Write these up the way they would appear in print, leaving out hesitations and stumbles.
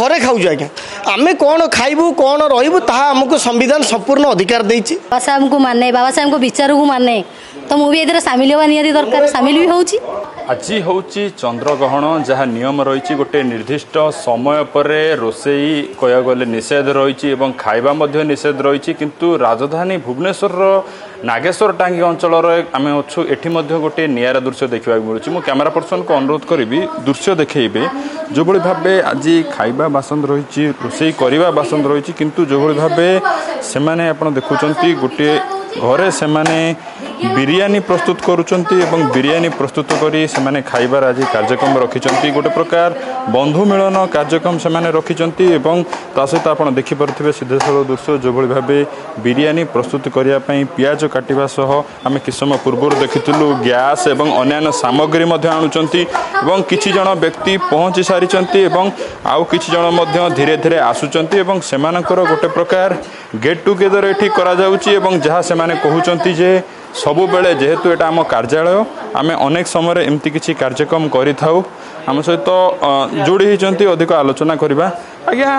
घरे खाऊ आज्ञा आम कौन खाइबू कौन रही आमको संविधान संपूर्ण अधिकार देती। बाबा साहब को माने बाबा साहब को विचार को माने तो मुझे ये सामिल होगा निहाती दरकार सामिल भी होची। आज हूँ चंद्रग्रहण जहाँ नियम रही गोटे निर्दिष्ट समय पर रोसई कह गले निषेध रही खाइबा निषेध रही किंतु राजधानी भुवनेश्वर नागेश्वर टांगी अंचल आम अच्छु एटी गोटे निरा दृश्य देखा मिलूँ। मु कैमेरा पर्सन को अनुरोध करी दृश्य देखेबे जो भाई भाव आज खाइबा बासन रही रोसई करवा बासन रही किंतु जो भाई भाव से देखुं गोटे घरे से बिरियानी प्रस्तुत करुचंती एवं बिरियानी प्रस्तुत करी से खाइबार आज कार्यक्रम रखिंट गोटे प्रकार बंधु मिलन कार्यक्रम से रखिंट एवं ता सहित आप देखिपे सीधेसल दृश्य जो भाई भाव बिरियानी प्रस्तुत करने पियाज काटिबा सह आम कि समय पूर्व देखिलु गैस एवं अन्य सामग्री आणुचंती एवं किछि जण व्यक्ति पहुंची सारी आउ किछि जण धीरे धीरे आसुचंती एवं सेमानकर गोटे प्रकार गेट टुगेदर एठी करा जाउची एवं जहाँ से कहउचंती जे सबु बेले जेहेतु एटा आम कार्यालय आम अनेक समय एमती किछि कार्यक्रम करि थाउ आम सहित जोड़ी होती अधिक आलोचना करवा। आज्ञा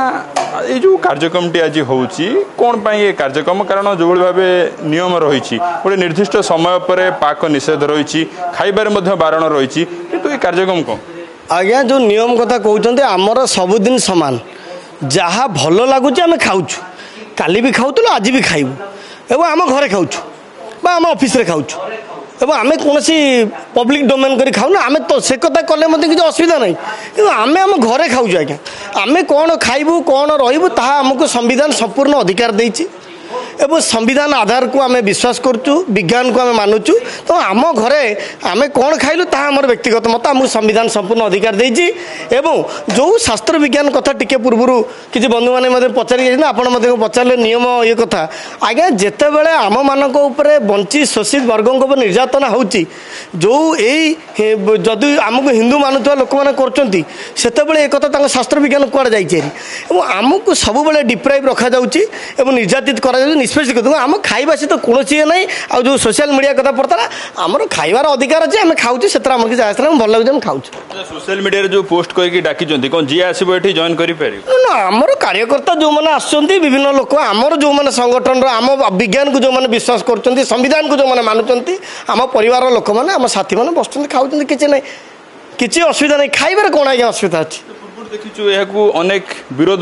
ये जो कार्यक्रम टी आज होउची कौन पाई ये कार्यक्रम कारण जो भाव नियम रही गोटे निर्दिष्ट समय पर पाक निषेध रही खाइबार बारण रही किंतु ये कार्यक्रम कौन आज्ञा जो नियम कथा कहते आमर सबुदिन सामान जहाँ भल लगुच आम खाऊँ काली भी खाऊल आज भी खाइबू एवं आम घरे खाऊँ आम ऑफिस रे खाऊँ एवं आम कौन पब्लिक डोमेन कर खाऊना आम तो से कथा कले किसी असुविधा नहीं कि आम आम घरे खाऊँ आज्ञा आम कौन खाइबू कौन रही आमको संविधान संपूर्ण अधिकार देती एवं संविधान आधार को आम विश्वास करुचु विज्ञान को आम मानुचु तो आम घरे आम कौन खाइलु ता आमर व्यक्तिगत मत आमको संविधान संपूर्ण अधिकार देती एवं जो शास्त्र विज्ञान कथा टिके पूर्व किसी बंधु मैंने पचारि आपड़ पचारे नियम ये कथा आज्ञा जिते बड़े आम मानक वंचित शोषित वर्गों पर निर्यातना होची जो यही जदि आमको हिंदू मानुवा लोक मैंने कर शास्त्र विज्ञान कौड़ जाइए आमको सब डिप्राइव रखा निर्यातित कर निष्पेषित आम खाइबा सहित कौन ये ना आ जो सोशल मीडिया कथा पड़ता आमर खाइबार अधिकार अच्छे आम खाऊँ से किसी आसना भल लगे खाऊँ सोशल मीडिया जो पोस्ट करके डाकी कौन जी आसो ये जॉइन कर आमर कार्यकर्ता जो मैंने आसुच्च विभिन्न लोक आमर जो मैंने संगठन आम विज्ञान को जो मैंने विश्वास कर संविधान को जो मैंने मानुंट आम परिवार लोक मैंने आम साथी मैंने बस खाऊँ किसी ना किसी असुविधा नहीं खाइबार कौन आज्ञा असुविधा अच्छी देखीचु यह अनेक विरोध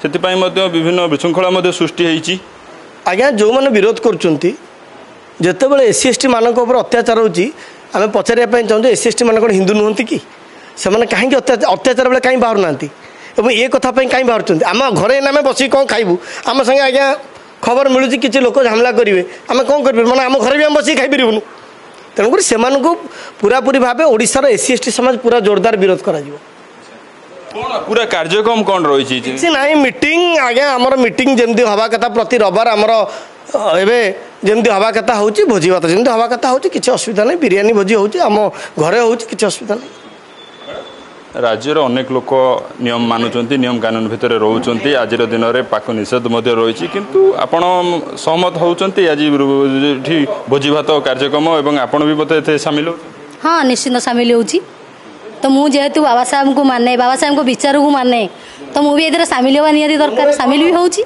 से विभिन्न विशृंखला सृष्टि होती आज्ञा जो मैंने विरोध करते बड़े एससी एसटी मानक अत्याचार होती आम पचारे चाहूँ एससी एसटी मान हिंदू नुहति कि से कहीं अत्याचार बेले कहीं बाहर ना ये कथापी कहीं बाहर आम घरे आम बस कौन खाइबू आम संगे आज्ञा खबर मिलूँ किसी लोक झमेला करेंगे आम कौन कर माने आम घर भी आम बस खाईपारूँ तेणुक से पूरापूरी भाव ओडिशार एससी एसटी समाज पूरा जोरदार विरोध करा पूरा कार्यक्रम कौन रही किसी ना मीटिंग आज्ञा आमर मीटिंग जमी हवा कथा प्रति रविवार आमर एवं जमी हवा कथा हो भोजी भात जमी हवा कथा हो किसी असुविधा नहीं बिरियानी भोजी हो घरे हो किसी असुविधा नहीं। राज्यर अनेक लोक नियम मानुंट नियम कानून भितर रोच आज दिन में पाक निषेध रही किंतु आपण सहमत होती आज भोजी भात कार्यक्रम और आपण भी बोलते सामिल हो हाँ निश्चिंत सामिल होची तो मुझे जेहेतु बाबा साहब को माने बाबा साहब को विचार को माने तो मुझे ये सामिल होगा निहाती दरकार सामिल भी होची।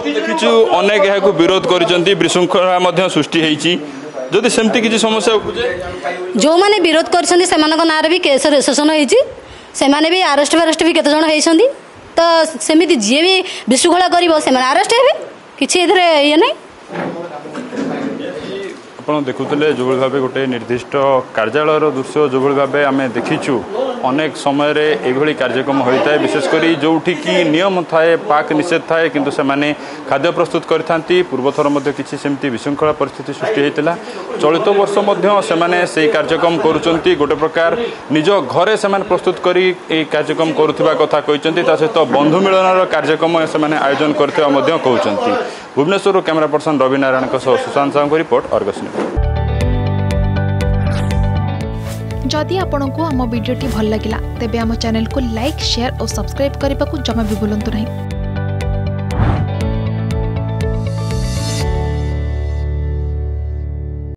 देखीचु अनेक यहाँ विरोध कर विशृंखला सृष्टि होती जदि सेमती किसी समस्या जो मैंने विरोध कर ना भी केस रजिस्ट्रेशन होती भी आरेस्ट फारेस्ट भी केते जण होइछंती तो सेमिति जी भी विशृंखला कर आरेस्ट हे किसी ये नहीं आप देखुले जो भाव गोटे निर्दिष्ट कार्यालय दृश्य जो भाव आम देखीचु अनेक समय ये कार्यक्रम होता है विशेषकर जो कि नियम थाए पाक निषेध थाए किंतु से माने खाद्य प्रस्तुत करथांती पूर्वथर किसी सेमती विशृंखला परिस्थिति सृष्टि होता चलित वर्ष से कार्यक्रम करुँच गोटे प्रकार निज घरे से प्रस्तुत करी कार्यक्रम करुवा कथा कहते सहित बंधु मिलन कार्यक्रम से आयोजन करथिबा कहते। Bhubaneswar camera person Ravi Narayan Sushant Sahu report Argus news. जदि आपंक आम भिडी भल लगा तेब आम चैनल को लाइक शेयर और सब्सक्राइब करने को जमा भी भूलु नहीं।